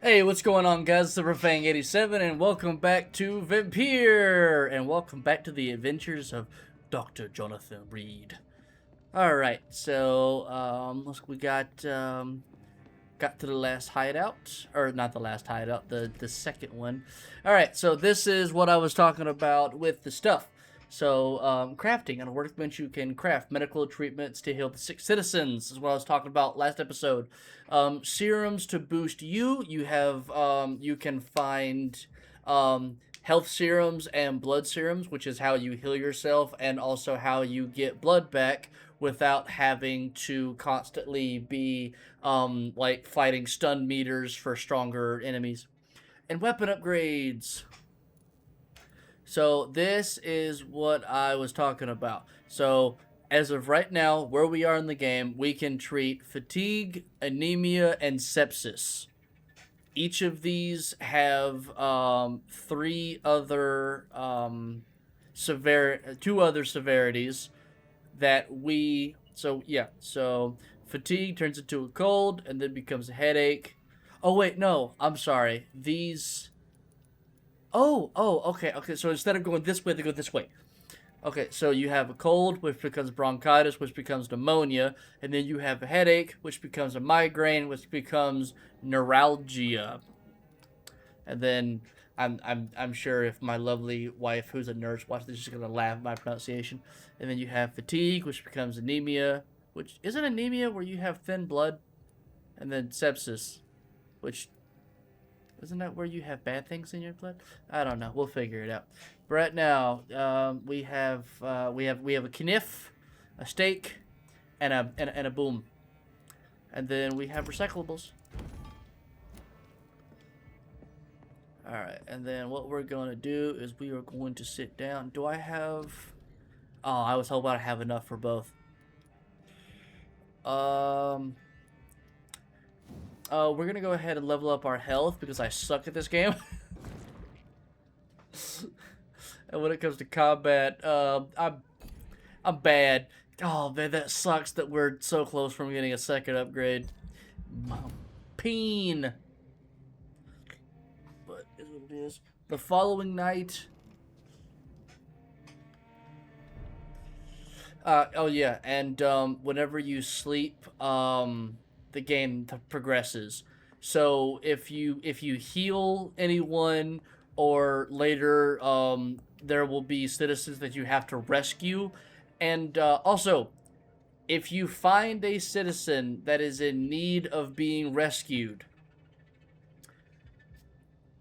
Hey, what's going on, guys? SilverFang87, and welcome back to Vampyr, and welcome back to the adventures of Dr. Jonathan Reed. All right, so we got to the last hideout, or not the last hideout, the second one. All right, so this is what I was talking about with the stuff. So crafting on a workbench, you can craft medical treatments to heal the sick citizens. Is what I was talking about last episode. Serums to boost you. You can find health serums and blood serums, which is how you heal yourself and also how you get blood back without having to constantly be like fighting stun meters for stronger enemies. And weapon upgrades. So this is what I was talking about. So as of right now, where we are in the game, we can treat fatigue, anemia, and sepsis. Each of these have two other severities that we. So yeah, so fatigue turns into a cold and then becomes a headache. Oh wait, no, I'm sorry. These. Okay. So instead of going this way, they go this way. Okay, so you have a cold, which becomes bronchitis, which becomes pneumonia, and then you have a headache, which becomes a migraine, which becomes neuralgia. And then I'm sure if my lovely wife, who's a nurse, watches this, she's gonna laugh at my pronunciation. And then you have fatigue, which becomes anemia, which isn't anemia where you have thin blood, and then sepsis, which isn't that where you have bad things in your blood? I don't know. We'll figure it out. But right now, we have a kniff, a steak, and a boom, and then we have recyclables. All right, and then what we're going to do is we are going to sit down. Do I have? Oh, I was hoping I have enough for both. We're gonna go ahead and level up our health because I suck at this game. And when it comes to combat, I'm bad. Oh man, that sucks that we're so close from getting a second upgrade. Peen. But is what it is. The following night. Oh yeah, and whenever you sleep, the game progresses. So if you heal anyone, or later there will be citizens that you have to rescue, and also if you find a citizen that is in need of being rescued,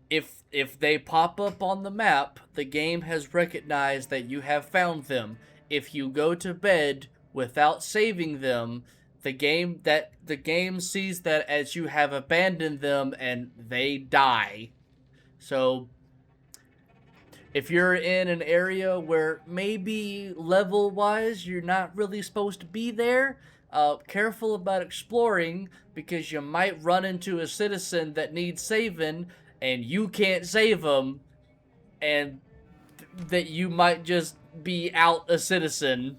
if they pop up on the map, the game has recognized that you have found them. If you go to bed without saving them, the game sees that as you have abandoned them and they die. So if you're in an area where maybe level wise you're not really supposed to be there, careful about exploring because you might run into a citizen that needs saving and you can't save them, and that you might just be out a citizen.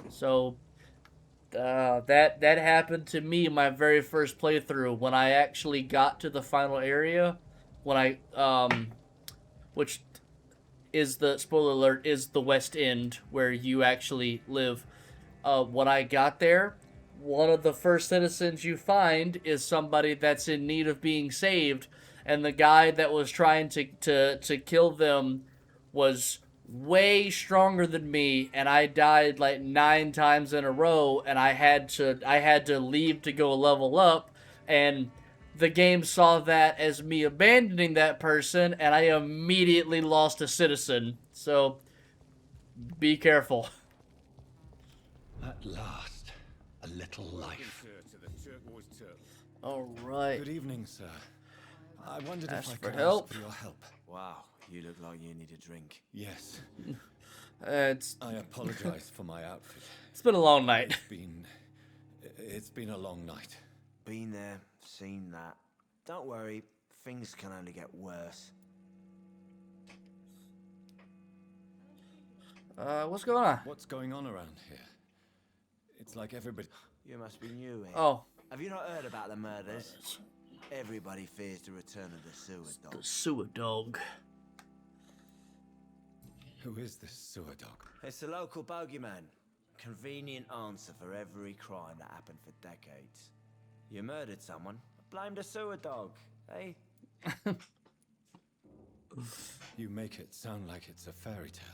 So that happened to me in my very first playthrough when I actually got to the final area, when which is the spoiler alert is the West End where you actually live. When I got there, one of the first citizens you find is somebody that's in need of being saved, and the guy that was trying to kill them was way stronger than me, and I died like 9 times in a row, and I had to leave to go level up, and the game saw that as me abandoning that person, and I immediately lost a citizen. So be careful. At last, a little life. All right. Good evening, sir. I wondered Ask if I for could help. ask for your help. Wow, you look like you need a drink. Yes, It's I apologize for my outfit. it's been a long night. It's been a long night. Been there, seen that. Don't worry, things can only get worse. What's going on? What's going on around here? It's like everybody. You must be new here. Oh, Have you not heard about the murders? Everybody fears the return of the sewer The dog. sewer dog. Who is this sewer dog? It's the local bogeyman. Convenient answer for every crime that happened for decades. You murdered someone, blame the sewer dog, eh? You make it sound like it's a fairy tale.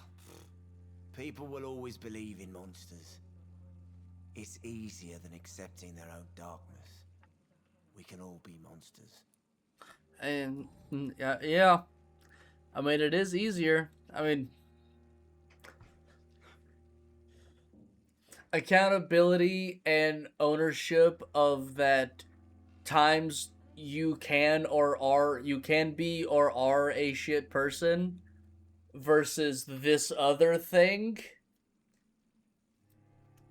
People will always believe in monsters. It's easier than accepting their own darkness. We can all be monsters. And yeah, I mean it is easier. I mean, accountability and ownership of that times you can be or are a shit person versus this other thing.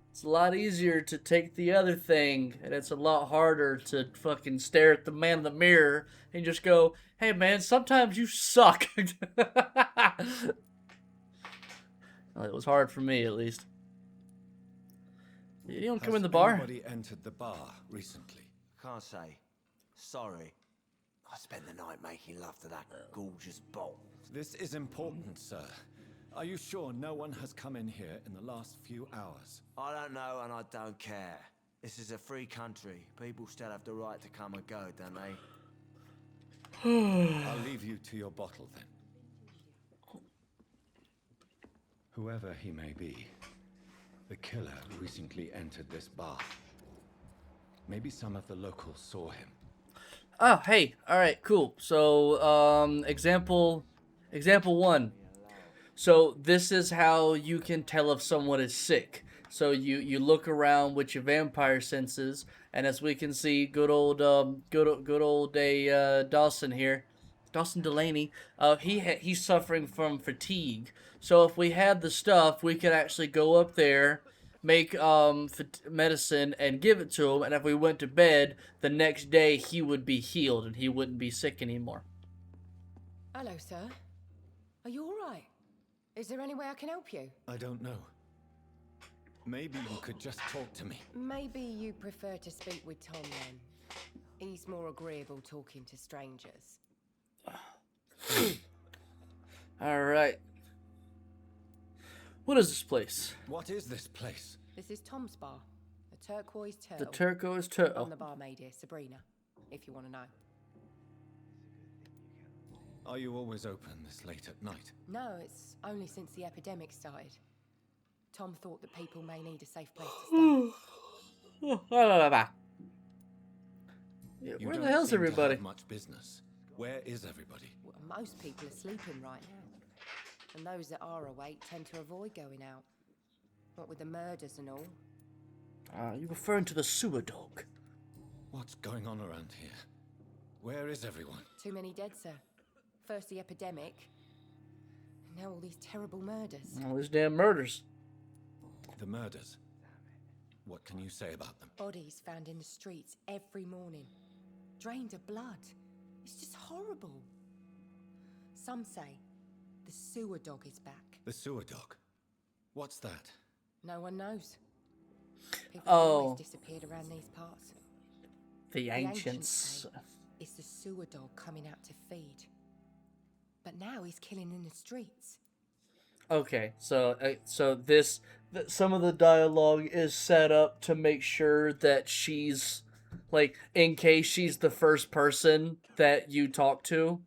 It's a lot easier to take the other thing, and it's a lot harder to fucking stare at the man in the mirror and just go, hey man, sometimes you suck. Well, it was hard for me, at least. You don't come in the bar? Anybody entered the bar recently? Can't say. Sorry. I spent the night making love to that gorgeous bolt. This is important, sir. Are you sure no one has come in here in the last few hours? I don't know and I don't care. This is a free country. People still have the right to come and go, don't they? I'll leave you to your bottle then. Whoever he may be, the killer recently entered this bar. Maybe some of the locals saw him. Oh, hey, all right, cool. So, example one. So this is how you can tell if someone is sick. So you look around with your vampire senses, and as we can see, good old Dawson here, Dawson Delaney. He's suffering from fatigue. So if we had the stuff, we could actually go up there, make medicine, and give it to him. And if we went to bed, the next day he would be healed and he wouldn't be sick anymore. Hello, sir. Are you all right? Is there any way I can help you? I don't know. Maybe you could just talk to me. Maybe you prefer to speak with Tom then. He's more agreeable talking to strangers. All right. What is this place? What is this place? This is Tom's bar, the Turquoise Turtle. The Turquoise I'm Turtle. the barmaid here, Sabrina, if you want to know. Are you always open this late at night? No, it's only since the epidemic started. Tom thought that people may need a safe place to stay. Yeah, You where the don't hell's seem to everybody? have much business. Where is everybody? Well, most people are sleeping right now. And those that are awake tend to avoid going out. What with the murders and all. You referring to the sewer dog? What's going on around here? Where is everyone? Too many dead, sir. First the epidemic, and now all these terrible murders. All these damn murders. The murders. What can you say about them? Bodies found in the streets every morning. Drained of blood. It's just horrible. Some say the sewer dog is back. The sewer dog. What's that? No one knows. People have Oh. always disappeared around these parts. The ancients ancients. say it's the sewer dog coming out to feed. But now he's killing in the streets. Okay, so some of the dialogue is set up to make sure that she's, like, in case she's the first person that you talk to,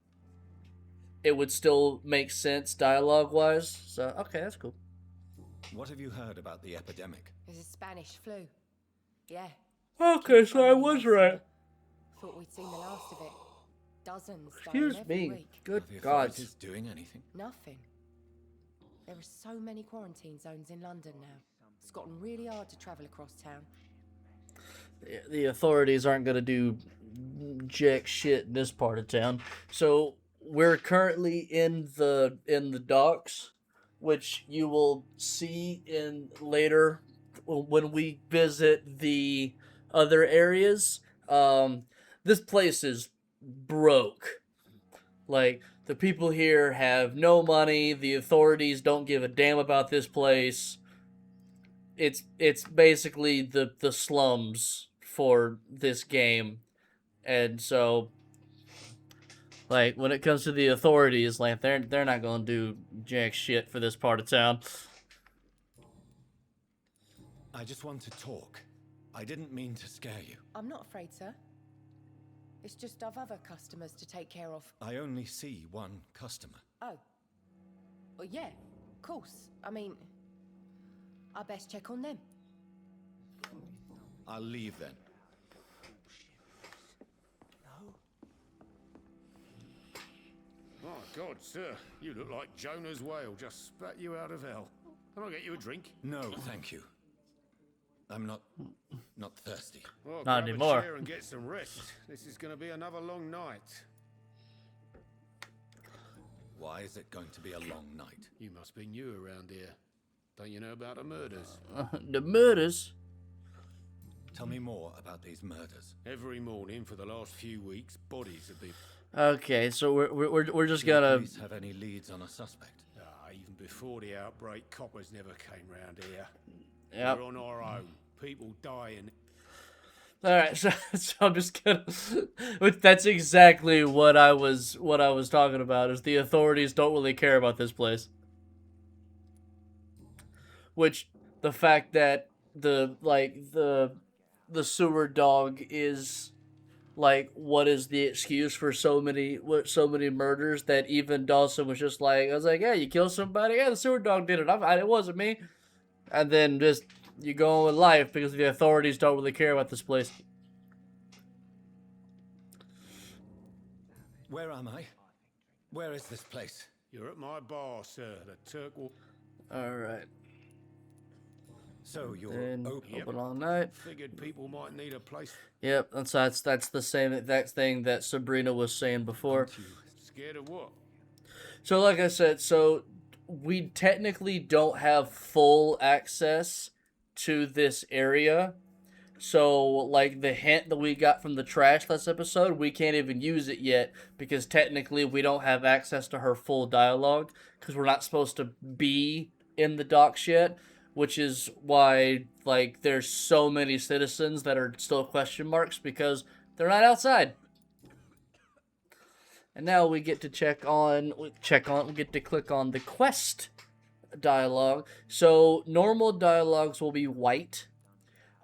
it would still make sense dialogue-wise. So, okay, that's cool. What have you heard about the epidemic? There's a Spanish flu. Yeah. Okay, so I was right. Thought we'd seen the last of it. Dozens Excuse dying every me. week. Good Are the God. authorities doing anything? Nothing. There are so many quarantine zones in London now. It's gotten really hard to travel across town. The authorities aren't going to do jack shit in this part of town. So we're currently in the docks, which you will see in later when we visit the other areas. This place is broke. Like, the people here have no money. The authorities don't give a damn about this place. It's basically the slums for this game. And so, like, when it comes to the authorities, like, they're not gonna do jack shit for this part of town. I just want to talk. I didn't mean to scare you. I'm not afraid, sir. It's just I've other customers to take care of. I only see one customer. Oh. Well, yeah, of course. I mean, I best check on them. I'll leave then. My God, sir, you look like Jonah's whale just spat you out of hell. Can I get you a drink? No, thank you. I'm not thirsty. Well, Not grab anymore. a chair and get some rest. This is going to be another long night. Why is it going to be a long night? You must be new around here. Don't you know about the murders? The murders. Tell me more about these murders. Every morning for the last few weeks, bodies have been... Okay, so we're just Do the gonna. police have any leads on a suspect? even before the outbreak, coppers never came round here. Yep. We're on our own. People dying. All right, so I'm just gonna. That's exactly what I was talking about. Is the authorities don't really care about this place. Which the fact that the sewer dog is like what is the excuse for so many murders that even Dawson was just like, I was like, yeah, you killed somebody, yeah, the sewer dog did it. It wasn't me. And then just you go on with life because the authorities don't really care about this place. Where am I? Where is this place? You're at my bar, sir. The Turk will... All right. So you're And open. open all night. Figured people might need a place. Yep, that's the same exact thing that Sabrina was saying before. Aren't you Scared of what? So like I said, so we technically don't have full access to this area. So like the hint that we got from the trash last episode, we can't even use it yet because technically we don't have access to her full dialogue because we're not supposed to be in the docks yet, which is why like there's so many citizens that are still question marks because they're not outside. And now we get to we get to click on the quest dialogue. So normal dialogues will be white.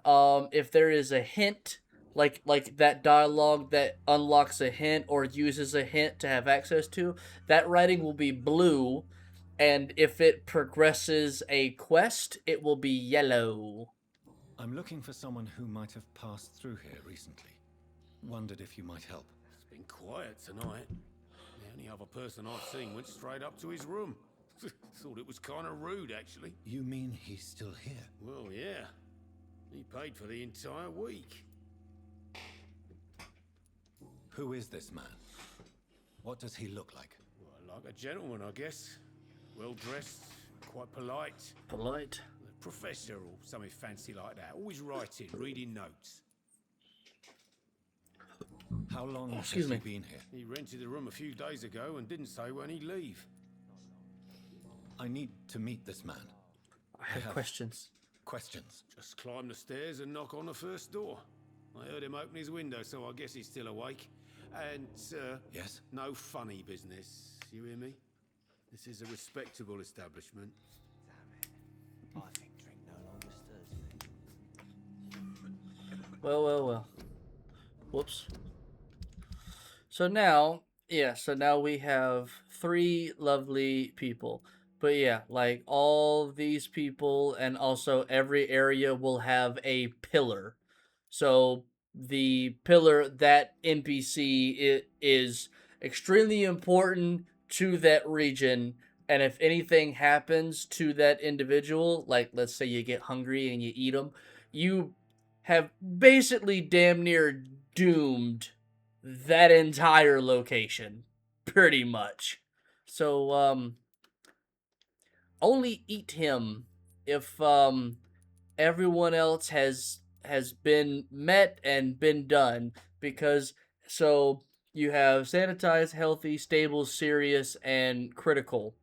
If there is a hint, like that dialogue that unlocks a hint or uses a hint to have access to, that writing will be blue. And if it progresses a quest, it will be yellow. I'm looking for someone who might have passed through here recently. Wondered if you might help. It's been quiet tonight. The only other person I've seen went straight up to his room. Thought it was kind of rude, actually. You mean he's still here? Well, yeah. He paid for the entire week. Who is this man? What does he look like? Well, like a gentleman, I guess. Well-dressed, quite polite. Polite. A professor or something fancy like that. Always writing, reading notes. How long has excuse he me. been here? He rented the room a few days ago and didn't say when he'd leave. I need to meet this man. I have questions. Questions. Just climb the stairs and knock on the first door. I heard him open his window, so I guess he's still awake. And, Yes? no funny business. You hear me? This is a respectable establishment. I think drink no longer stirs me. Well. Whoops. So now we have 3 lovely people. But yeah, like all these people and also every area will have a pillar. So the pillar, that NPC is extremely important to that region. And if anything happens to that individual, like let's say you get hungry and you eat them, you have basically damn near doomed that entire location, pretty much. So only eat him if everyone else has been met and been done, because so you have sanitized, healthy, stable, serious, and critical.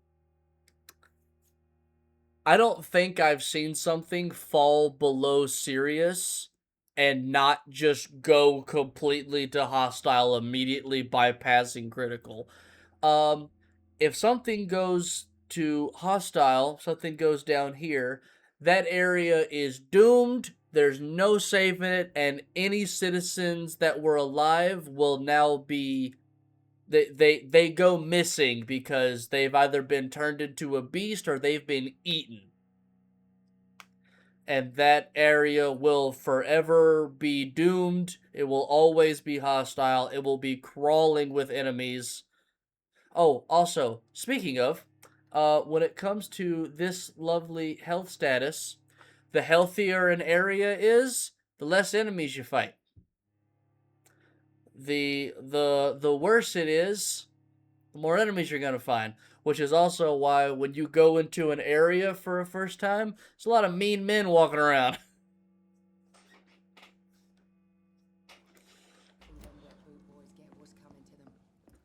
I don't think I've seen something fall below serious and not just go completely to hostile immediately bypassing critical. Um, if something goes to hostile, something goes down here, that area is doomed. There's no saving it, and any citizens that were alive will now be they go missing because they've either been turned into a beast or they've been eaten. And that area will forever be doomed. It will always be hostile. It will be crawling with enemies. Oh, also, speaking of, when it comes to this lovely health status, the healthier an area is, the less enemies you fight. The worse it is, the more enemies you're gonna find. Which is also why when you go into an area for a first time, there's a lot of mean men walking around.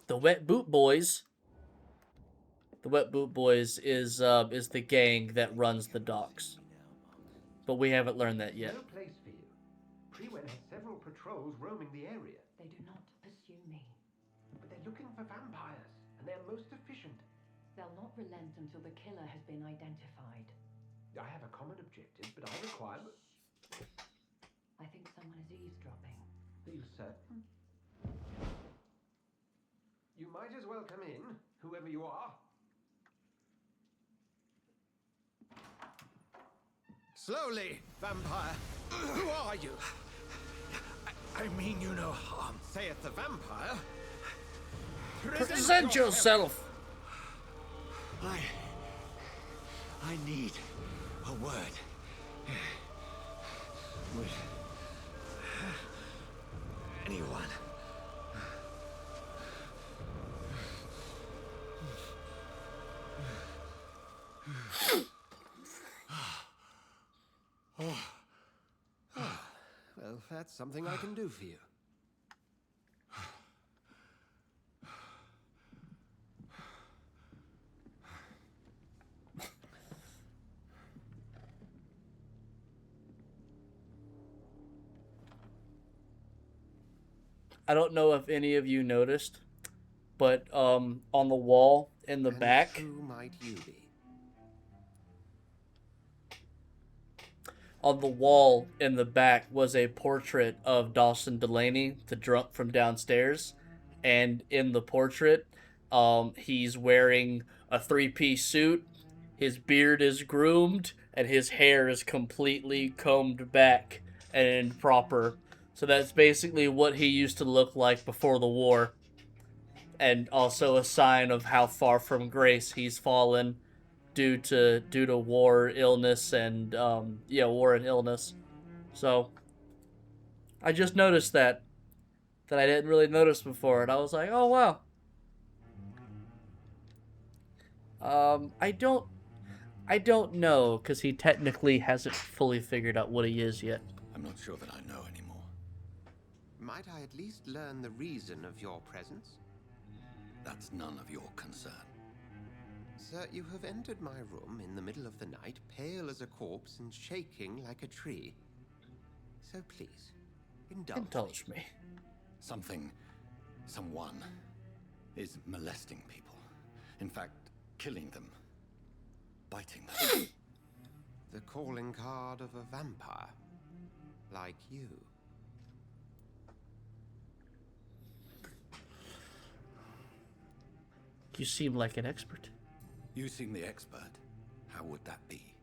The Wet Boot Boys. The Wet Boot Boys is the gang that runs the docks, but we haven't learned that yet. No place for you. Prewen has several patrols roaming the area. They do not pursue me. But they're looking for vampires, and they're most efficient. They'll not relent until the killer has been identified. I have a common objective, but I require... I think someone is eavesdropping. Are you certain? You might as well come in, whoever you are. Slowly, vampire. Who are you? I mean you no harm. Saith the vampire. Present yourself. I need a word. Would anyone? Well, that's something I can do for you. I don't know if any of you noticed, but on the wall in the back, Who might you be? on the wall in the back was a portrait of Dawson Delaney, the drunk from downstairs, and in the portrait, he's wearing a three-piece suit. His beard is groomed, and his hair is completely combed back and proper. So that's basically what he used to look like before the war. And also a sign of how far from grace he's fallen due to war, illness, and war and illness. So I just noticed that I didn't really notice before, and I was like, oh wow. I don't know, because he technically hasn't fully figured out what he is yet. I'm not sure that I know anymore. Might I at least learn the reason of your presence? That's none of your concern. Sir, you have entered my room in the middle of the night, pale as a corpse and shaking like a tree. So please, indulge me. Me. Someone is molesting people. In fact, killing them. Biting them. The calling card of a vampire. Like you. You seem like an expert. You seem the expert. How would that be?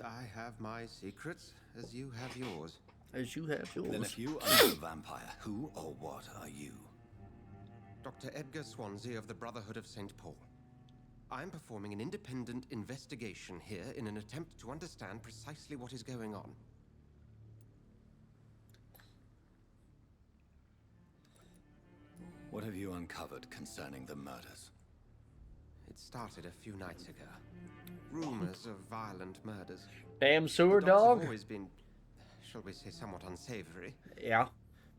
I have my secrets, as you have yours. As you have yours. Then if you are a vampire, who or what are you? Dr. Edgar Swansea of the Brotherhood of St. Paul. I'm performing an independent investigation here in an attempt to understand precisely what is going on. What have you uncovered concerning the murders? It started a few nights ago. Rumors of violent murders. Damn sewer The dogs dog. have always been, shall we say, somewhat unsavory. Yeah.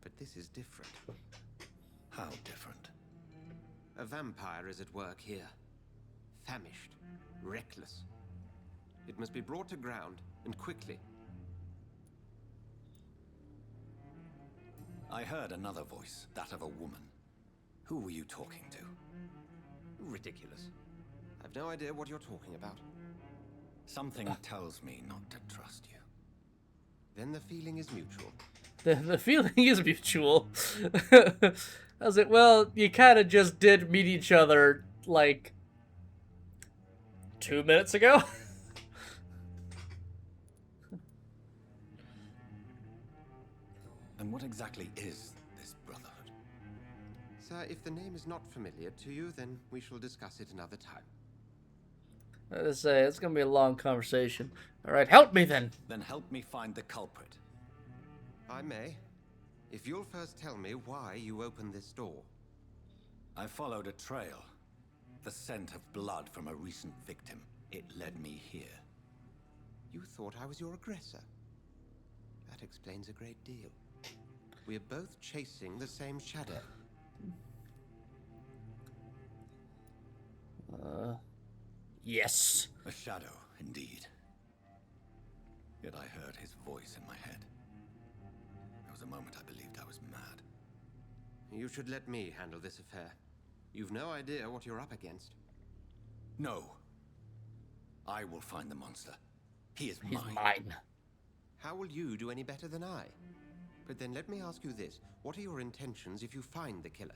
But this is different. How different? A vampire is at work here. Famished. Reckless. It must be brought to ground, and quickly. I heard another voice, that of a woman. Who were you talking to? Ridiculous. I've no idea what you're talking about. Something tells me not to trust you. Then the feeling is mutual. The feeling is mutual. I was like, well, you kind of just did meet each other, like, 2 minutes ago. And what exactly is this brotherhood? Sir, if the name is not familiar to you, then we shall discuss it another time. Let's say it's gonna be a long conversation. All right, help me then. Then help me find the culprit. I may. If you'll first tell me why you opened this door. I followed a trail. The scent of blood from a recent victim. It led me here. You thought I was your aggressor. That explains a great deal. We're both chasing the same shadow. Yes. A shadow, indeed. Yet I heard his voice in my head. There was a moment I believed I was mad. You should let me handle this affair. You've no idea what you're up against. No. I will find the monster. He is He's mine. mine. How will you do any better than I? But then let me ask you this. What are your intentions if you find the killer?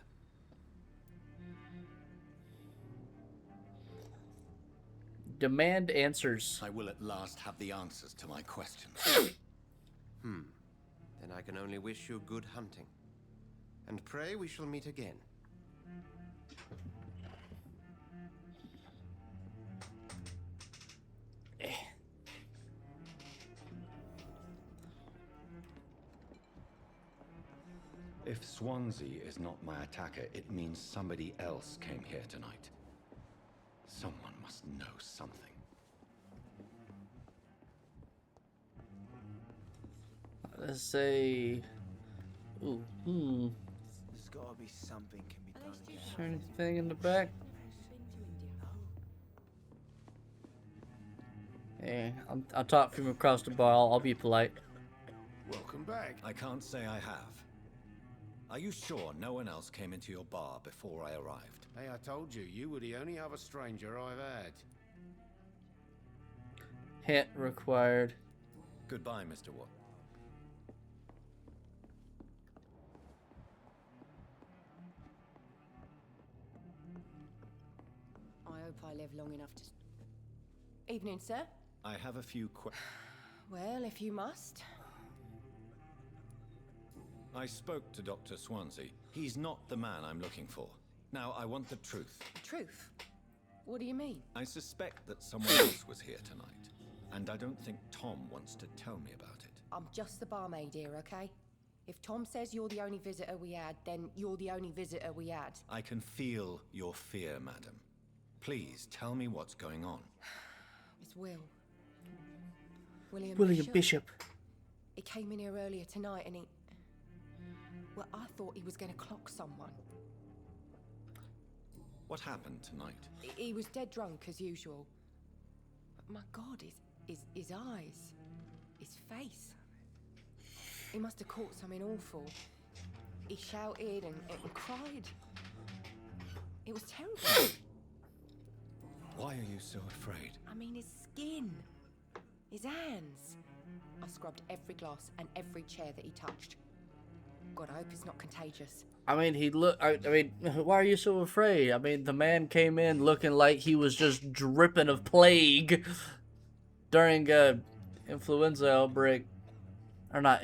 Demand answers. I will at last have the answers to my questions. Then I can only wish you good hunting. And pray we shall meet again. If Swansea is not my attacker, it means somebody else came here tonight. Someone must know something. Let's say. Ooh, There's gotta be something can be done again. Is there anything in the back? Hey, I'll talk from across the bar. I'll be polite. Welcome back. I can't say I have. Are you sure no one else came into your bar before I arrived? Hey, I told you, you were the only other stranger I've had. Hint required. Goodbye, Mr. Watt. I hope I live long enough to... Evening, sir. I have a few Well, if you must. I spoke to Dr. Swansea. He's not the man I'm looking for. Now, I want the truth. Truth? What do you mean? I suspect that someone else was here tonight, and I don't think Tom wants to tell me about it. I'm just the barmaid here, okay? If Tom says you're the only visitor we had, then you're the only visitor we had. I can feel your fear, madam. Please tell me what's going on. It's Will. William Bishop. He came in here earlier tonight and he... Well, I thought he was going to clock someone. What happened tonight? He was dead drunk, as usual. But my God, his eyes, his face. He must have caught something awful. He shouted and cried. It was terrible. Why are you so afraid? I mean, his skin, his hands. I scrubbed every glass and every chair that he touched. God, I hope it's not contagious. I mean, I mean, why are you so afraid? I mean, the man came in looking like he was just dripping of plague during a influenza outbreak, or not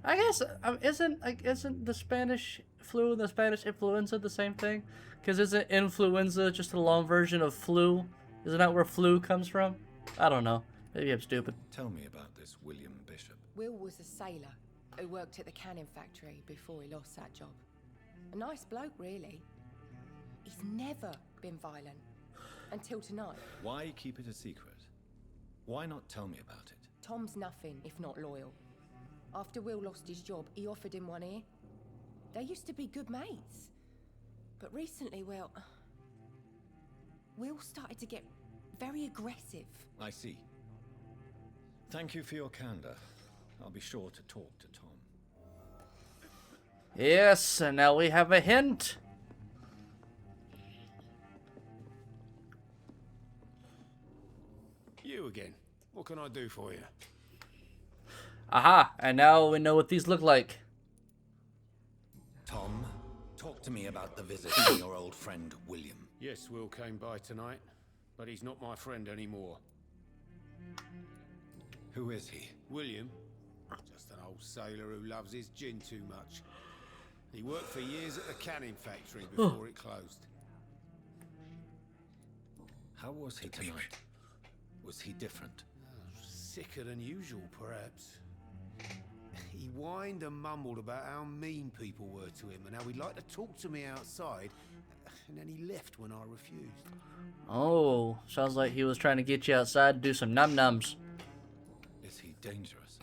I guess isn't the Spanish flu and the Spanish influenza the same thing? Because isn't influenza just a long version of flu? Isn't that where flu comes from? I don't know. Maybe I'm stupid. Tell me about this William Bishop. Will was a sailor who worked at the canning factory before he lost that job. A nice bloke, really. He's never been violent. Until tonight. Why keep it a secret? Why not tell me about it? Tom's nothing if not loyal. After Will lost his job, he offered him one ear. They used to be good mates. But recently, well... Will started to get very aggressive. I see. Thank you for your candor. I'll be sure to talk to Tom. Yes, and now we have a hint. You again. What can I do for you? Aha, and now we know what these look like. Tom, talk to me about the visit from your old friend, William. Yes, Will came by tonight, but he's not my friend anymore. Who is he? William? Just an old sailor who loves his gin too much. He worked for years at the canning factory before it closed. How was he tonight? Was he different? Sicker than usual, perhaps. He whined and mumbled about how mean people were to him and how he'd like to talk to me outside, and then he left when I refused. Oh, sounds like he was trying to get you outside to do some num-nums. Is he dangerous?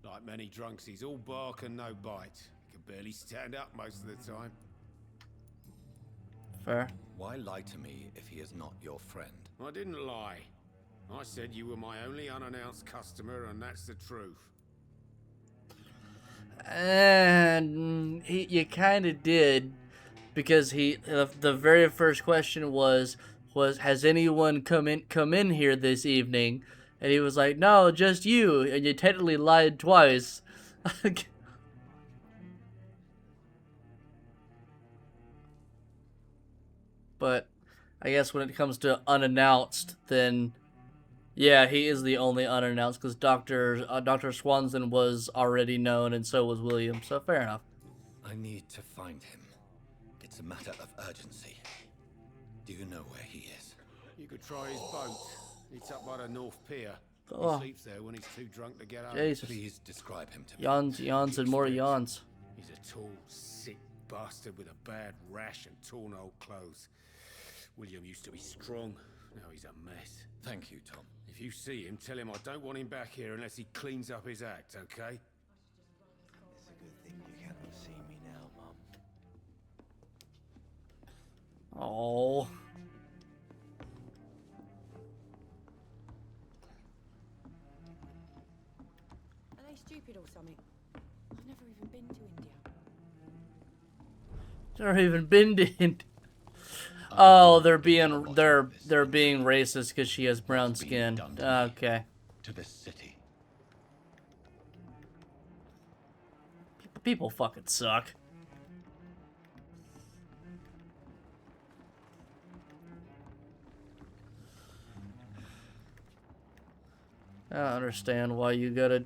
Like many drunks, he's all bark and no bite. He can barely stand up most of the time. Fair. Why lie to me if he is not your friend? I didn't lie. I said you were my only unannounced customer, and that's the truth. And you kind of did, because the very first question was has anyone come in here this evening? And he was like, no, just you. And you technically lied twice. But I guess when it comes to unannounced, then yeah, he is the only unannounced, because Dr. Swanson was already known, and so was William, so fair enough. I need to find him. It's a matter of urgency. Do you know where he is? You could try his boat. It's up by the North Pier. Oh. He sleeps there when he's too drunk to get up. Jesus. Please describe him to me. Yawns, and more yawns. He's a tall, sick bastard with a bad rash and torn old clothes. William used to be strong. Now he's a mess. Thank you, Tom. If you see him, tell him I don't want him back here unless he cleans up his act, okay? It's a good thing you cannot see me now, Mum. Oh. Are they stupid or something? I've never even been to India. Never even been to India. Oh, they're being racist because she has brown skin. Okay. To this city. People fucking suck. I don't understand why you gotta...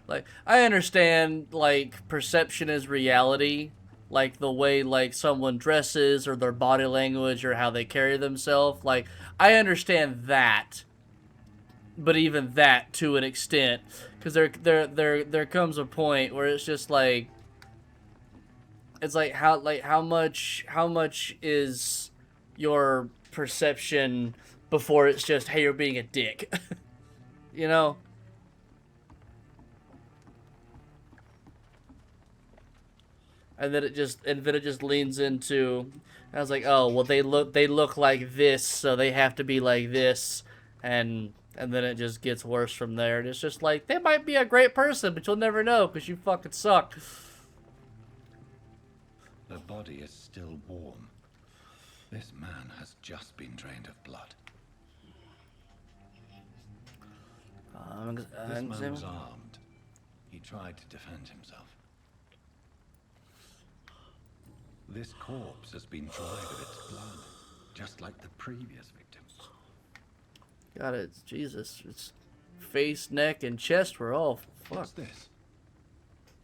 Like, I understand, like, perception is reality. Like, the way, like, someone dresses or their body language or how they carry themselves. Like, I understand that. But even that, to an extent. Because there comes a point where it's just, like... It's like, how much is your perception before it's just, hey, you're being a dick? You know? And then it just leans into, I was like, oh, well, they look like this, so they have to be like this, and then it just gets worse from there. And it's just like, they might be a great person, but you'll never know because you fucking suck. The body is still warm. This man has just been drained of blood. This man was armed. He tried to defend himself. This corpse has been dry with its blood, just like the previous victims. God, it's Jesus. It's face, neck, and chest were all What's fucked. this?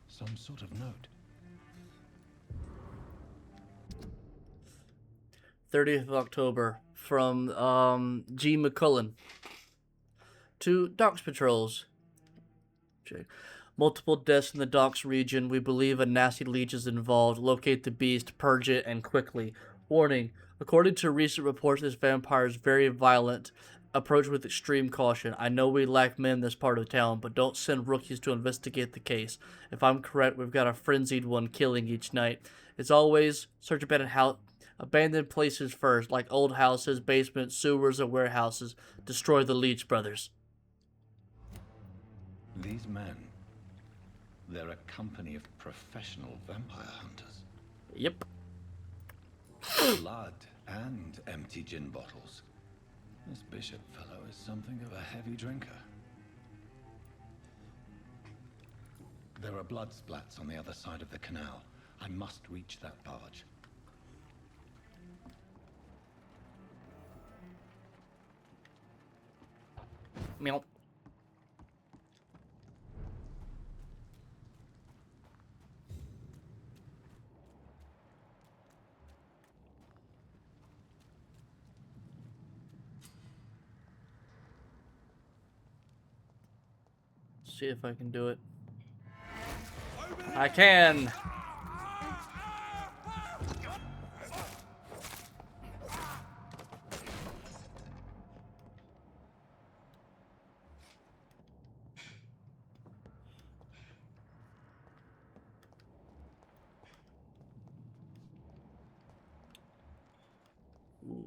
Some sort of note. 30th of October from G. McCullen to Docks Patrols. Check. Multiple deaths in the docks region. We believe a nasty leech is involved. Locate the beast, purge it, and quickly. Warning. According to recent reports, this vampire is very violent. Approach with extreme caution. I know we lack men in this part of town, but don't send rookies to investigate the case. If I'm correct, we've got a frenzied one killing each night. As always, search abandoned places first, like old houses, basements, sewers, and warehouses. Destroy the Leech brothers. These men, They're a company of professional vampire hunters. Yep. Blood and empty gin bottles. This Bishop fellow is something of a heavy drinker. There are blood splats on the other side of the canal. I must reach that barge. Meow. See if I can do it. I can. Ooh.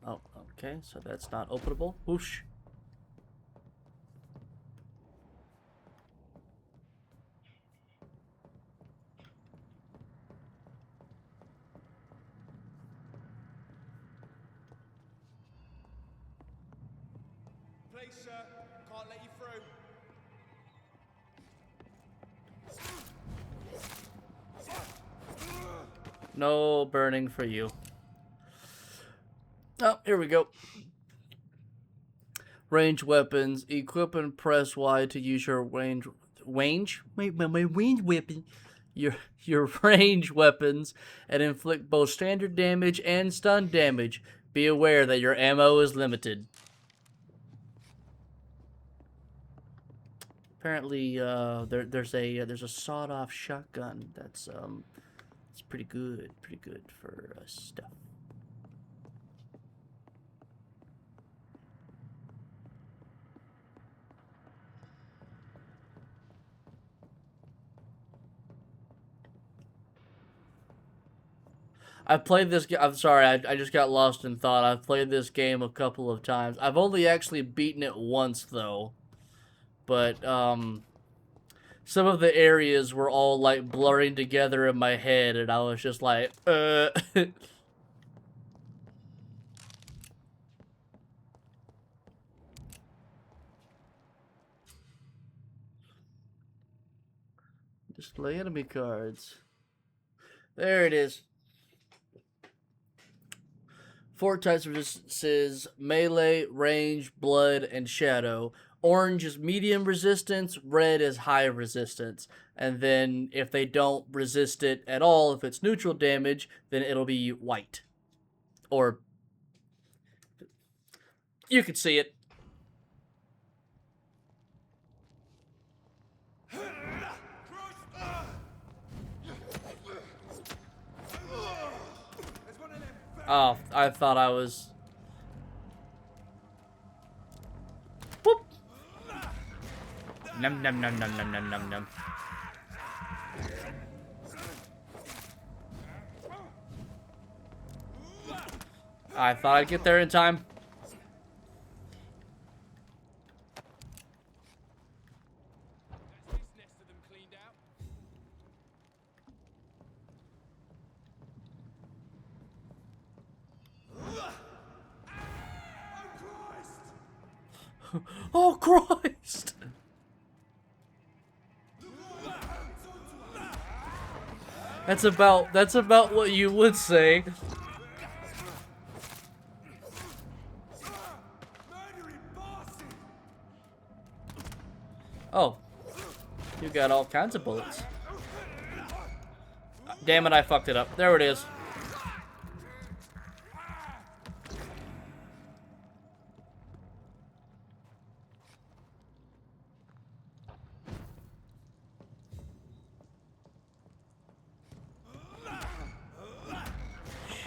Oh, okay, so that's not openable. Whoosh. Please, sir. Can't let you through. No burning for you. Oh, here we go. Range weapons. Equip and press Y to use your range. Wait, my range weapon. Your range weapons and inflict both standard damage and stun damage. Be aware that your ammo is limited. Apparently, there's a sawed-off shotgun that's it's pretty good for stuff. I've played this game. I'm sorry, I just got lost in thought. I've played this game a couple of times. I've only actually beaten it once, though. But, some of the areas were all, like, blurring together in my head, and I was just like, Display enemy cards. There it is. 4 types of resistances: melee, range, blood, and shadow. Orange is medium resistance, red is high resistance. And then if they don't resist it at all, if it's neutral damage, then it'll be white. Or you could see it. Oh, I thought I was... Whoop! Num num num num num num num num. I thought I'd get there in time. Oh Christ! That's about what you would say. Oh, you got all kinds of bullets. Damn it, I fucked it up. There it is.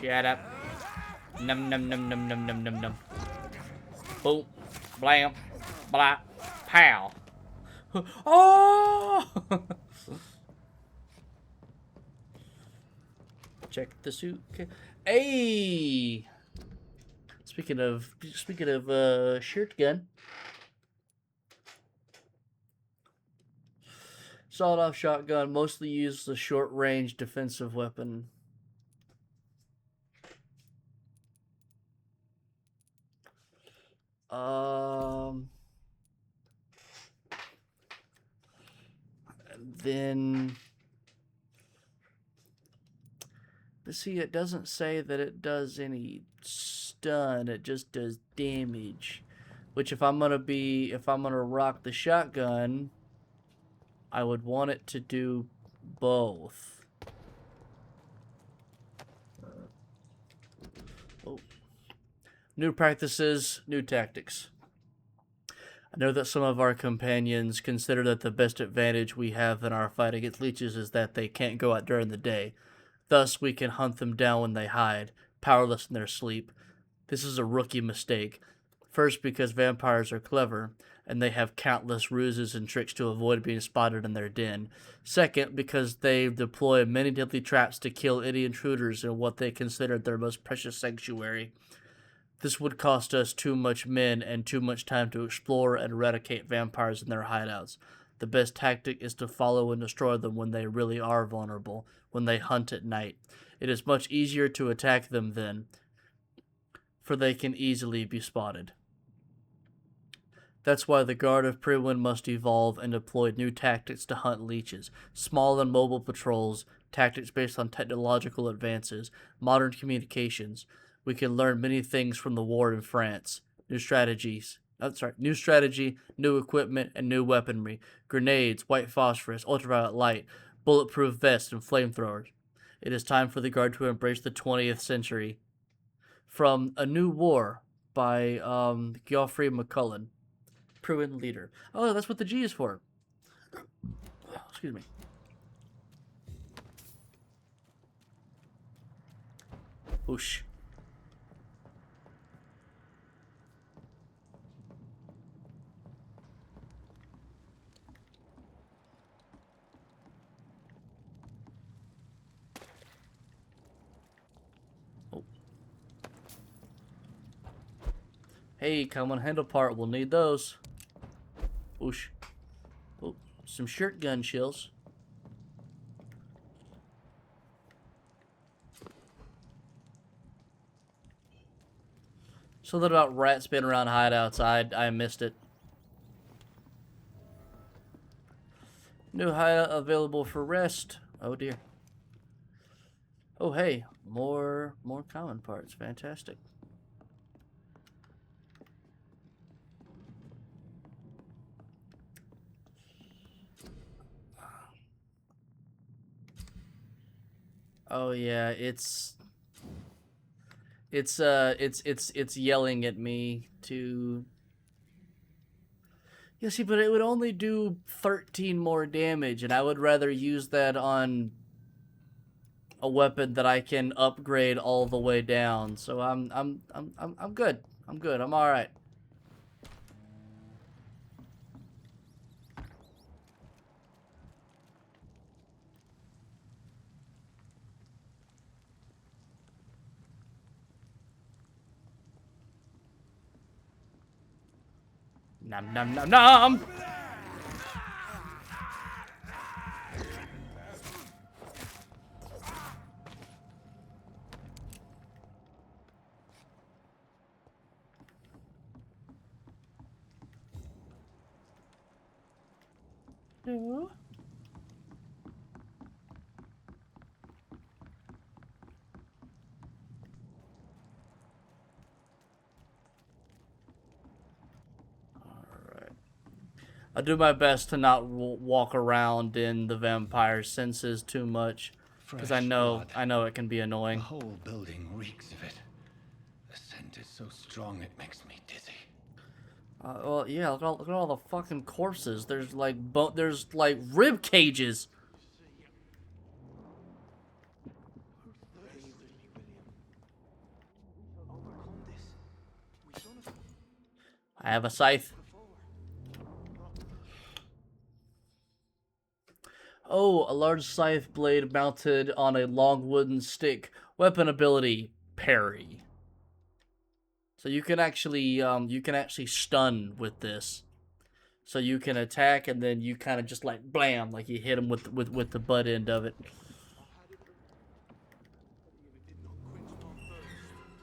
Shut up. Num num num num num num num num. Boom. Blam. Blah. Pow. Oh! Check the suitcase. Hey! Speaking of shirt gun. Sawed-off shotgun, mostly used as a short-range defensive weapon. Then, but see, it doesn't say that it does any stun. It just does damage. Which, if I'm gonna rock the shotgun, I would want it to do both. Oh. New practices, new tactics. I know that some of our companions consider that the best advantage we have in our fight against leeches is that they can't go out during the day. Thus, we can hunt them down when they hide, powerless in their sleep. This is a rookie mistake. First, because vampires are clever, and they have countless ruses and tricks to avoid being spotted in their den. Second, because they deploy many deadly traps to kill any intruders in what they consider their most precious sanctuary. This would cost us too much men and too much time to explore and eradicate vampires in their hideouts. The best tactic is to follow and destroy them when they really are vulnerable, when they hunt at night. It is much easier to attack them then, for they can easily be spotted. That's why the Guard of Prewin must evolve and deploy new tactics to hunt leeches. Small and mobile patrols, tactics based on technological advances, modern communications. We can learn many things from the war in France. New strategy, new equipment, and new weaponry. Grenades, white phosphorus, ultraviolet light, bulletproof vests, and flamethrowers. It is time for the Guard to embrace the 20th century. From A New War by Geoffrey McCullen. Prewin leader. Oh, that's what the G is for. Excuse me. Whoosh. Oh. Hey, common handle part. We'll need those. Whoosh. Oh, some shotgun shells. Something about rats being around hideouts. I missed it. New hideout available for rest. Oh dear. Oh hey, more common parts. Fantastic. Oh yeah, it's yelling at me to. Yeah, see, but it would only do 13 more damage, and I would rather use that on a weapon that I can upgrade all the way down. So I'm good. I'm good. I'm all right. Nom nom nom nom! No. I do my best to not walk around in the vampire senses too much, because I know it can be annoying. The whole building reeks of it. The scent is so strong it makes me dizzy. Well, yeah, look at all the fucking corpses. There's like rib cages. I have a scythe. Oh, a large scythe blade mounted on a long wooden stick. Weapon ability, parry. So you can actually stun with this. So you can attack, and then you kind of just like blam, like you hit him with the butt end of it.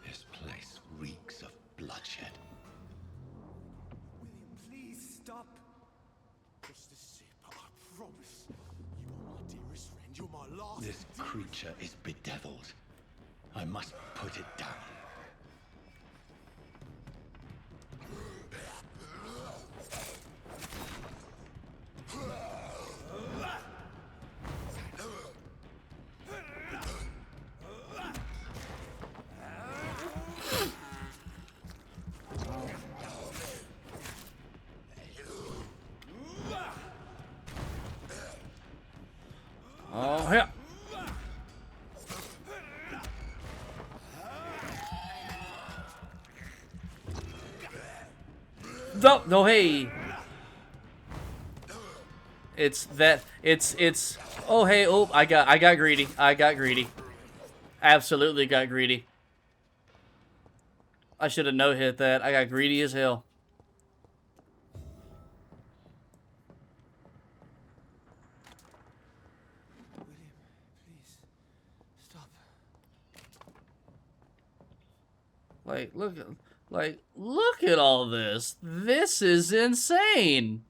This place reeks of bloodshed. William, please stop. Just a sip, I promise. You are my dearest friend. You're my last. This creature is bedeviled. I must put it down. Oh yeah. No, no, hey. It's that. It's. Oh hey, oh I got greedy. I got greedy. Absolutely got greedy. I should have no hit that. I got greedy as hell. William, please, stop. Look at all this. This is insane.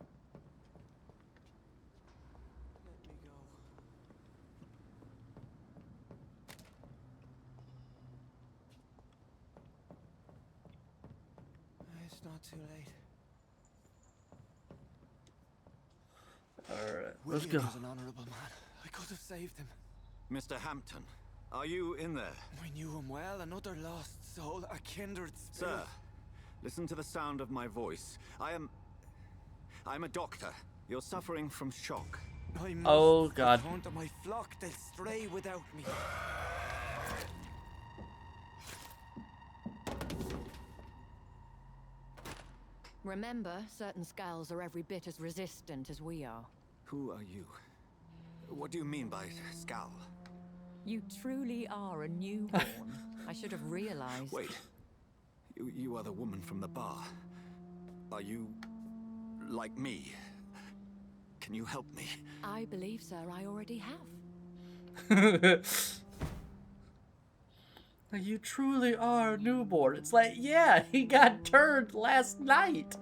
Let me go. It's not too late. Alright, let's William go. was an honorable man. I could have saved him. Mr. Hampton, are you in there? I knew him well, another lost soul, a kindred spirit. Sir, listen to the sound of my voice. I'm a doctor. You're suffering from shock. I must Oh, God. return to my flock. They'll stray without me. Remember, certain skulls are every bit as resistant as we are. Who are you? What do you mean by scowl? You truly are a newborn. I should have realized. Wait. You are the woman from the bar. Are you like me? Can you help me? I believe, sir, I already have. You truly are a newborn. It's like, yeah, he got turned last night.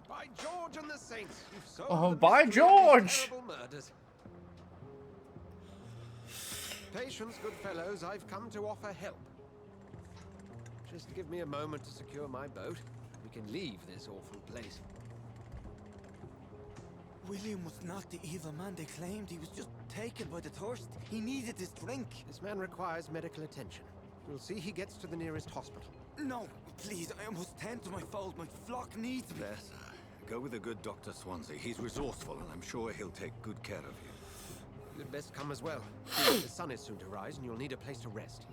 By George and the Saints, you've solved Oh, the by mystery of these George! terrible murders. Patience, good fellows, I've come to offer help. Just give me a moment to secure my boat. We can leave this awful place. William was not the evil man they claimed. He was just taken by the thirst. He needed his drink. This man requires medical attention. We'll see he gets to the nearest hospital. No, please, I must tend to my fold. My flock needs me. There, sir. Go with the good Dr. Swansea. He's resourceful, and I'm sure he'll take good care of you. You'd best come as well. The sun is soon to rise, and you'll need a place to rest.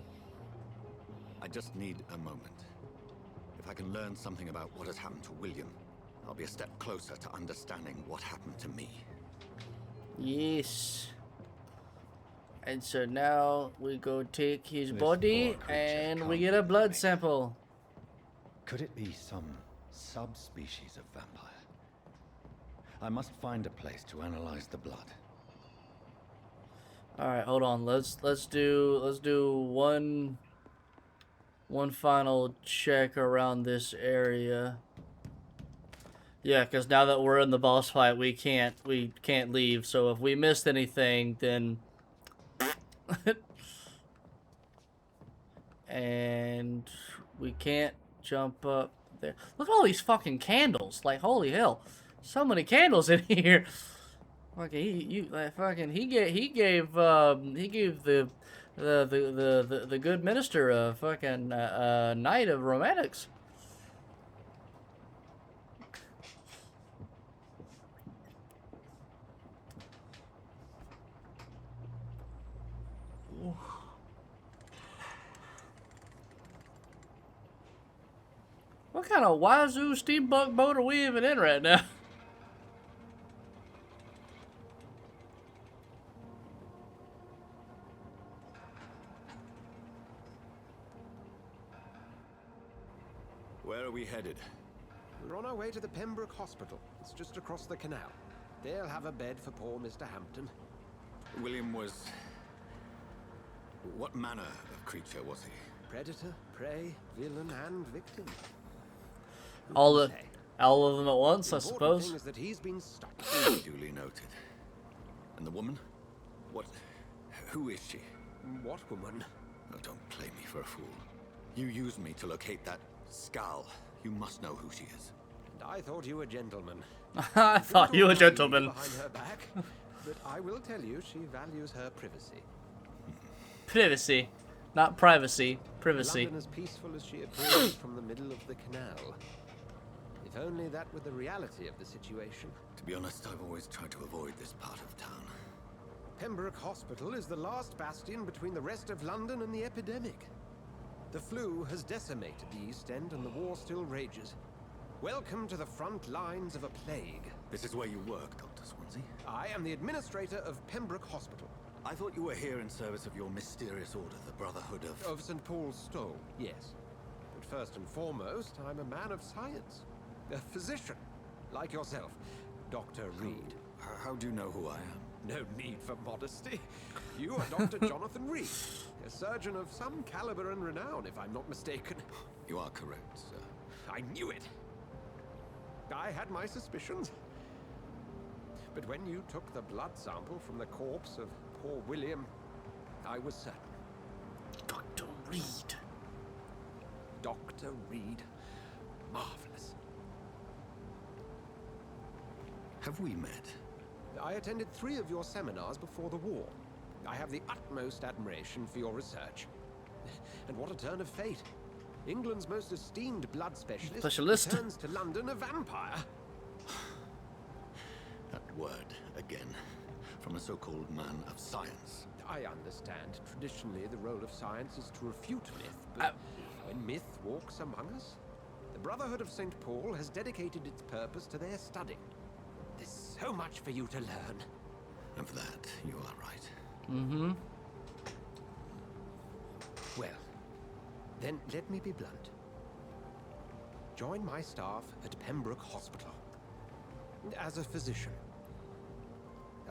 I just need a moment. If I can learn something about what has happened to William, I'll be a step closer to understanding what happened to me. Yes. And so now we go take his This body poor creature and we can't get a be blood living. sample. Could it be some subspecies of vampire? I must find a place to analyze the blood. All right, hold on. Let's do one final check around this area. Yeah, because now that we're in the boss fight, we can't leave. So if we missed anything, then and we can't jump up there. Look at all these fucking candles! Like holy hell, so many candles in here. Okay, he gave the good minister a fucking night of romantics. What kind of wazoo steampunk boat are we even in right now? Where are we headed? We're on our way to the Pembroke Hospital. It's just across the canal. They'll have a bed for poor Mr. Hampton. William was... What manner of creature was he? Predator, prey, villain, and victim. Who All can of say? all of them at once, The I important suppose. thing is that he's been stopped. Duly noted. And the woman? What... Who is she? What woman? Oh, don't play me for a fool. You used me to locate that skull. You must know who she is. And I thought you a gentleman. I thought you were a gentleman. Behind her back, but I will tell you, she values her privacy. Privacy, not privacy. Privacy. London as peaceful as she appears from the middle of the canal. If only that were the reality of the situation. To be honest, I've always tried to avoid this part of town. Pembroke Hospital is the last bastion between the rest of London and the epidemic. The flu has decimated the East End and the war still rages. Welcome to the front lines of a plague. This is where you work, Dr. Swansea. I am the administrator of Pembroke Hospital. I thought you were here in service of your mysterious order, the Brotherhood of... Of St. Paul's Stole, yes. But first and foremost, I'm a man of science. A physician, like yourself, Dr. Reed. How do you know who I am? No need for modesty. You are Dr. Jonathan Reed, a surgeon of some caliber and renown, if I'm not mistaken. You are correct, sir. I knew it. I had my suspicions. But when you took the blood sample from the corpse of poor William, I was certain. Dr. Reed. Dr. Reed. Marvelous. Have we met? I attended 3 of your seminars before the war. I have the utmost admiration for your research. And what a turn of fate. England's most esteemed blood specialist returns to London a vampire. That word, again. From a so-called man of science. I understand. Traditionally, the role of science is to refute myth, but when myth walks among us, the Brotherhood of St. Paul has dedicated its purpose to their study. There's so much for you to learn. And for that, you are right. Mm-hmm. Well, then let me be blunt. Join my staff at Pembroke Hospital. As a physician.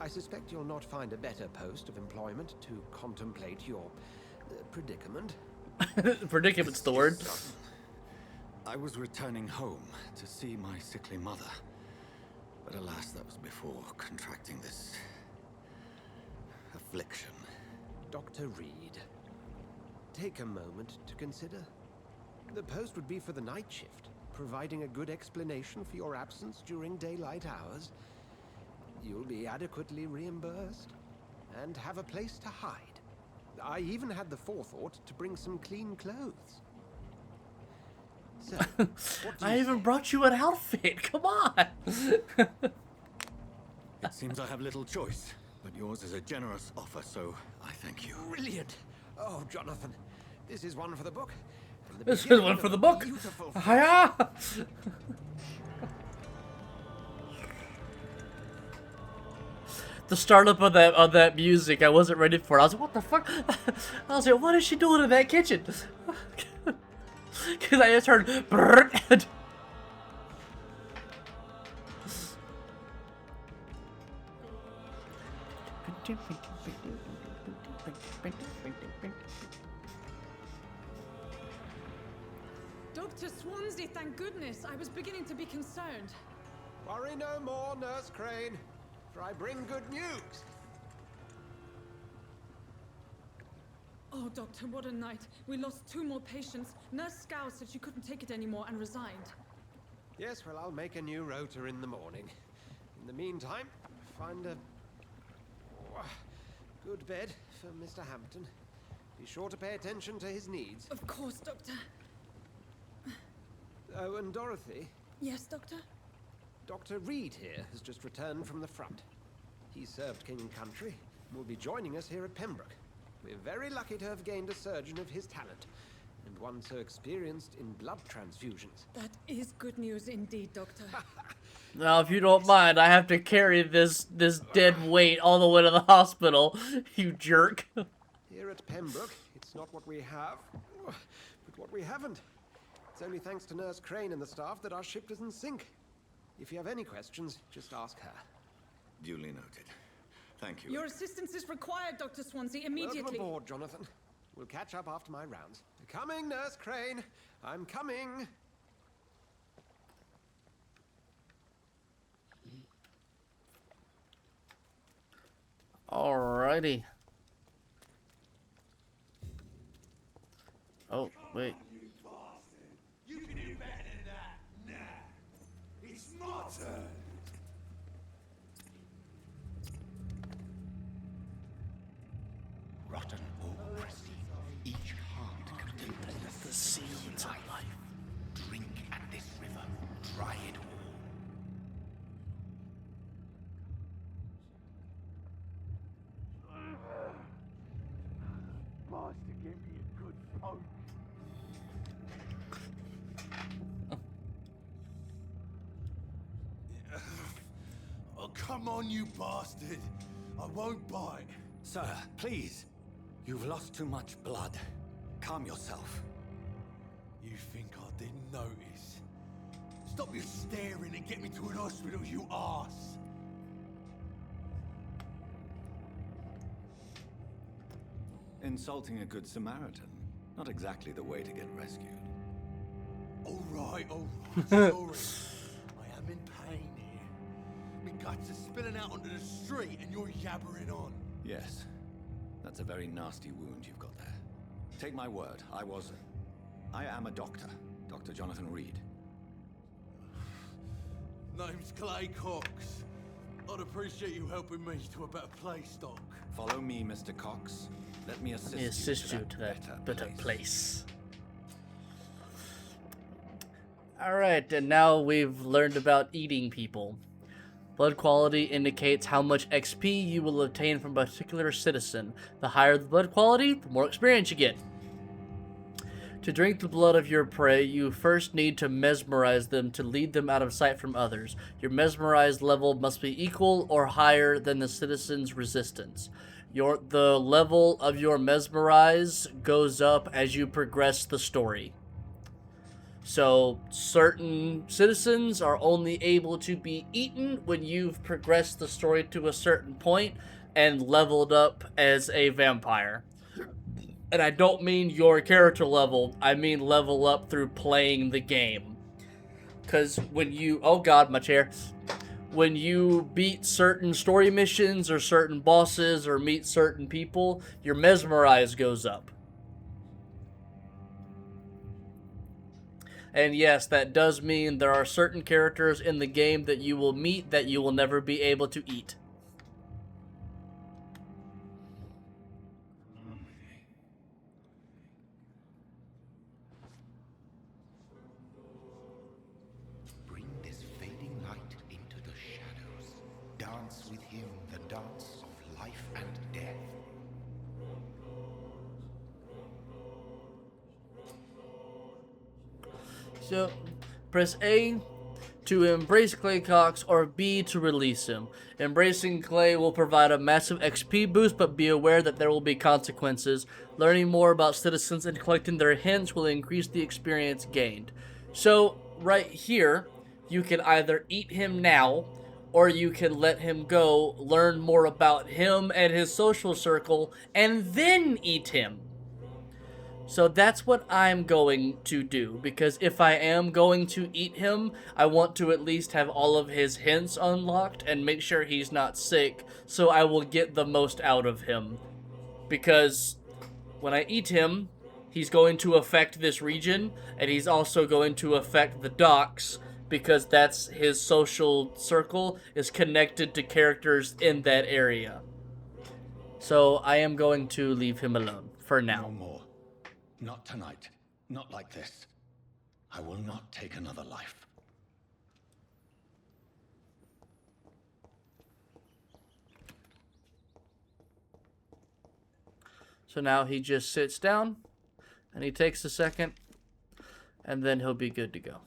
I suspect you'll not find a better post of employment to contemplate your predicament. Predicament's the word. I was returning home to see my sickly mother. But alas, that was before contracting this... affliction. Dr. Reed, take a moment to consider. The post would be for the night shift, providing a good explanation for your absence during daylight hours. You'll be adequately reimbursed, and have a place to hide. I even had the forethought to bring some clean clothes. So, what do you I even say? brought you an outfit. Come on. It seems I have little choice, but yours is a generous offer, so I thank you. Brilliant! Oh, Jonathan, this is one for the book. And the This is beginning one of for a the book. beautiful Hiya! The startup of that music, I wasn't ready for. I was like, what the fuck? I was like, what is she doing in that kitchen? Because I just heard. Brrrt. Dr. Swansea, thank goodness. I was beginning to be concerned. Worry no more, Nurse Crane, for I bring good news. Oh, Doctor, what a night. We lost 2 more patients. Nurse Scow said she couldn't take it anymore and resigned. Yes, well, I'll make a new rota in the morning. In the meantime, find a good bed for Mr. Hampton. Be sure to pay attention to his needs. Of course, Doctor. Oh, and Dorothy, Yes, Doctor? Dr. Reed here has just returned from the front. He served King and Country and will be joining us here at Pembroke. We're very lucky to have gained a surgeon of his talent, and one so experienced in blood transfusions. That is good news indeed, Doctor. Now, if you don't mind, I have to carry this dead weight all the way to the hospital. You jerk. Here at Pembroke, it's not what we have, but what we haven't. It's only thanks to Nurse Crane and the staff that our ship doesn't sink. If you have any questions, just ask her. Duly noted. Thank you. Your assistance is required, Dr. Swansea, immediately. Welcome aboard, Jonathan. We'll catch up after my rounds. Coming, Nurse Crane. I'm coming. Alrighty. Oh, wait. You can do better than that. Nah. It's my turn. Rotten or pristine, each heart contains The seeds of life. Drink at this river, try it all. Master, give me a good poke. Oh, come on, you bastard. I won't bite. Sir, please. You've lost too much blood. Calm yourself. You think I didn't notice? Stop your staring and get me to an hospital, you arse! Insulting a good Samaritan. Not exactly the way to get rescued. All right, sorry. I am in pain here. My guts are spilling out onto the street and you're yabbering on. Yes. That's a very nasty wound you've got there. Take my word, I am a doctor. Dr. Jonathan Reed. Name's Clay Cox. I'd appreciate you helping me to a better place, Doc. Follow me, Mr. Cox. Let me assist, Let me assist you to that that better place. Alright, and now we've learned about eating people. Blood quality indicates how much XP you will obtain from a particular citizen. The higher the blood quality, the more experience you get. To drink the blood of your prey, you first need to mesmerize them to lead them out of sight from others. Your mesmerized level must be equal or higher than the citizen's resistance. The level of your mesmerize goes up as you progress the story. So, certain citizens are only able to be eaten when you've progressed the story to a certain point and leveled up as a vampire. And I don't mean your character level, I mean level up through playing the game. Because when you... Oh god, my chair. When you beat certain story missions or certain bosses or meet certain people, your mesmerize goes up. And yes, that does mean there are certain characters in the game that you will meet that you will never be able to eat. Bring this fading light into the shadows. Dance with him the dance of life and death. So, press A to embrace Clay Cox or B to release him. Embracing Clay will provide a massive XP boost, but be aware that there will be consequences. Learning more about citizens and collecting their hints will increase the experience gained. So, right here, you can either eat him now, or you can let him go, learn more about him and his social circle, and then eat him. So that's what I'm going to do, because if I am going to eat him, I want to at least have all of his hints unlocked and make sure he's not sick, so I will get the most out of him. Because when I eat him, he's going to affect this region, and he's also going to affect the docks, because that's his social circle is connected to characters in that area. So I am going to leave him alone for now. No more. Not tonight. Not like this. I will not take another life. So now he just sits down, and he takes a second, and then he'll be good to go.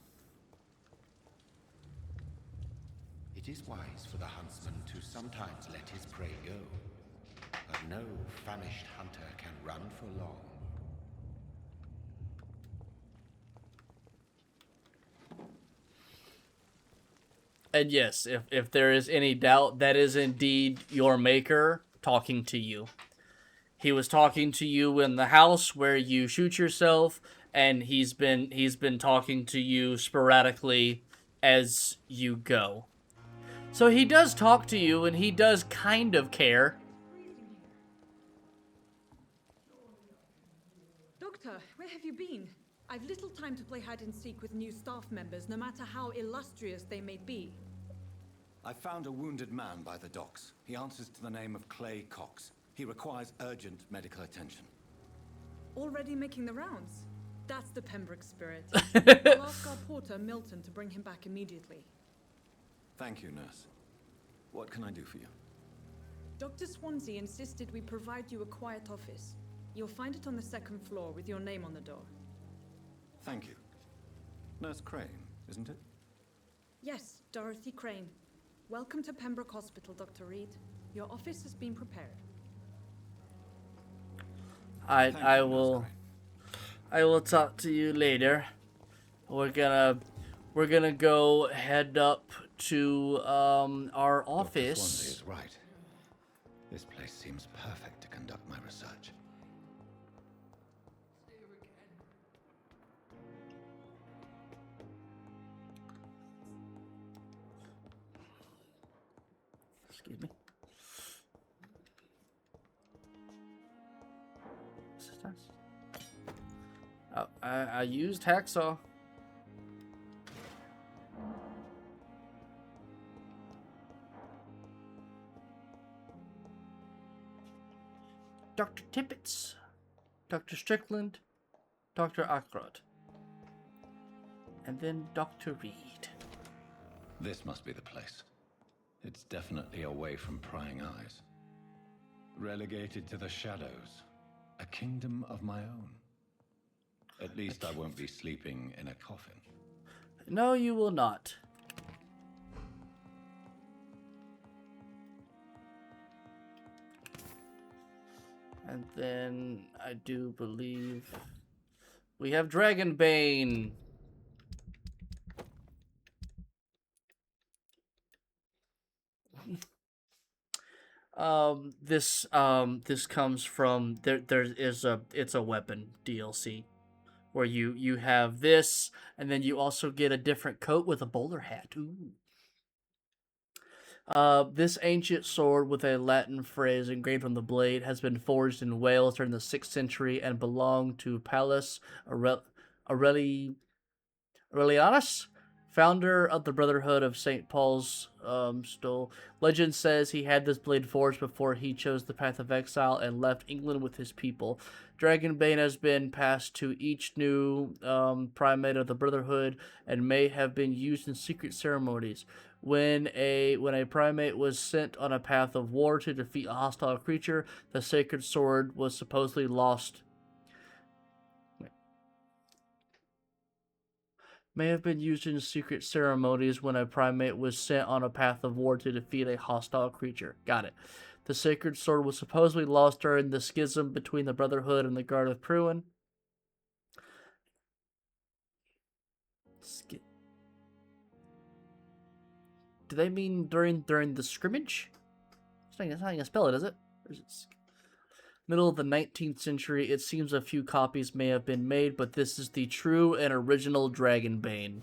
It is wise for the huntsman to sometimes let his prey go, but no famished hunter can run for long. And yes, if there is any doubt, that is indeed your maker talking to you. He was talking to you in the house where you shoot yourself, and he's been talking to you sporadically as you go. So he does talk to you, and he does kind of care. Doctor, where have you been? I've little time to play hide and seek with new staff members, no matter how illustrious they may be. I found a wounded man by the docks. He answers to the name of Clay Cox. He requires urgent medical attention. Already making the rounds? That's the Pembroke spirit. I'll ask our porter, Milton, to bring him back immediately. Thank you, nurse. What can I do for you? Dr. Swansea insisted we provide you a quiet office. You'll find it on the second floor with your name on the door. Thank you. Nurse Crane, isn't it? Yes, Dorothy Crane. Welcome to Pembroke Hospital, Dr. Reed. Your office has been prepared. I will talk to you later. We're gonna go head up to our office. Dr. Swansea is right. This place seems perfect to conduct my research. Excuse me. Oh, I used hacksaw. Dr. Tippett, Dr. Strickland, Dr. Akrod, and then Dr. Reed. This must be the place. It's definitely away from prying eyes. Relegated to the shadows. A kingdom of my own. At least I won't be sleeping in a coffin. No, you will not. And then I do believe we have Dragonbane. This comes from it's a weapon DLC where you have this, and then you also get a different coat with a bowler hat. Ooh. This ancient sword with a Latin phrase engraved on the blade has been forged in Wales during the 6th century and belonged to Pallas Aurelianus, founder of the Brotherhood of St. Paul's Stole. Legend says he had this blade forged before he chose the path of exile and left England with his people. Dragonbane has been passed to each new primate of the Brotherhood and may have been used in secret ceremonies. When a primate was sent on a path of war to defeat a hostile creature, the sacred sword was supposedly lost. May have been used in secret ceremonies when a primate was sent on a path of war to defeat a hostile creature. Got it. The sacred sword was supposedly lost during the schism between the Brotherhood and the Guard of Pruin. Do they mean during the scrimmage? That's not how you spell it, is it? Or is it? Middle of the 19th century, it seems a few copies may have been made, but this is the true and original Dragonbane.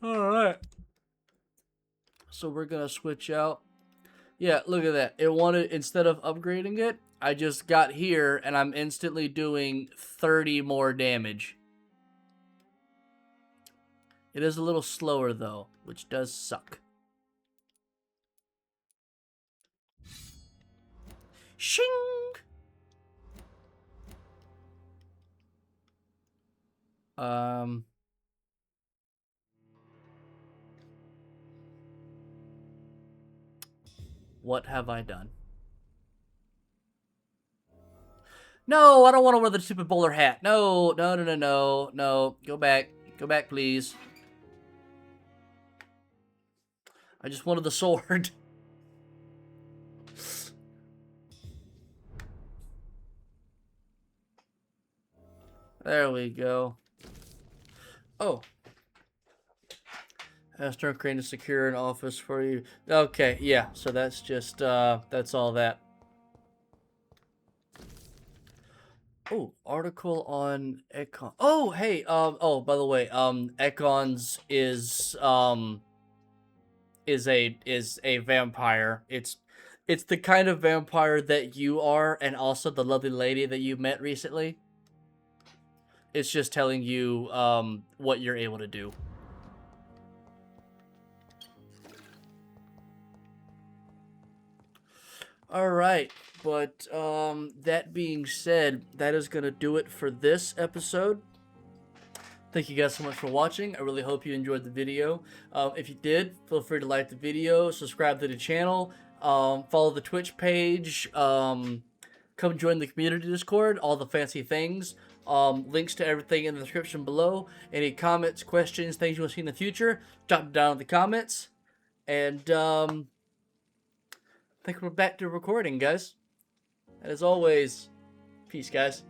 Alright. So we're gonna switch out. Yeah, look at that. It wanted, instead of upgrading it, I just got here and I'm instantly doing 30 more damage. It is a little slower though, which does suck. Shing! What have I done? No, I don't want to wear the stupid bowler hat. No, no, no, no, no, no. Go back. Go back, please. I just wanted the sword. There we go. Oh. Astro Crane to secure an office for you. Okay, yeah, so that's just, that's all that. Oh, article on Ekon. Oh, hey, oh, by the way, Ekon's is a vampire. It's the kind of vampire that you are, and also the lovely lady that you met recently. It's just telling you, what you're able to do. Alright, but that being said, that is going to do it for this episode. Thank you guys so much for watching. I really hope you enjoyed the video. If you did, feel free to like the video, subscribe to the channel, follow the Twitch page, come join the community Discord, all the fancy things. Links to everything in the description below. Any comments, questions, things you want to see in the future, drop them down in the comments. And I think we're back to recording, guys. And as always, peace, guys.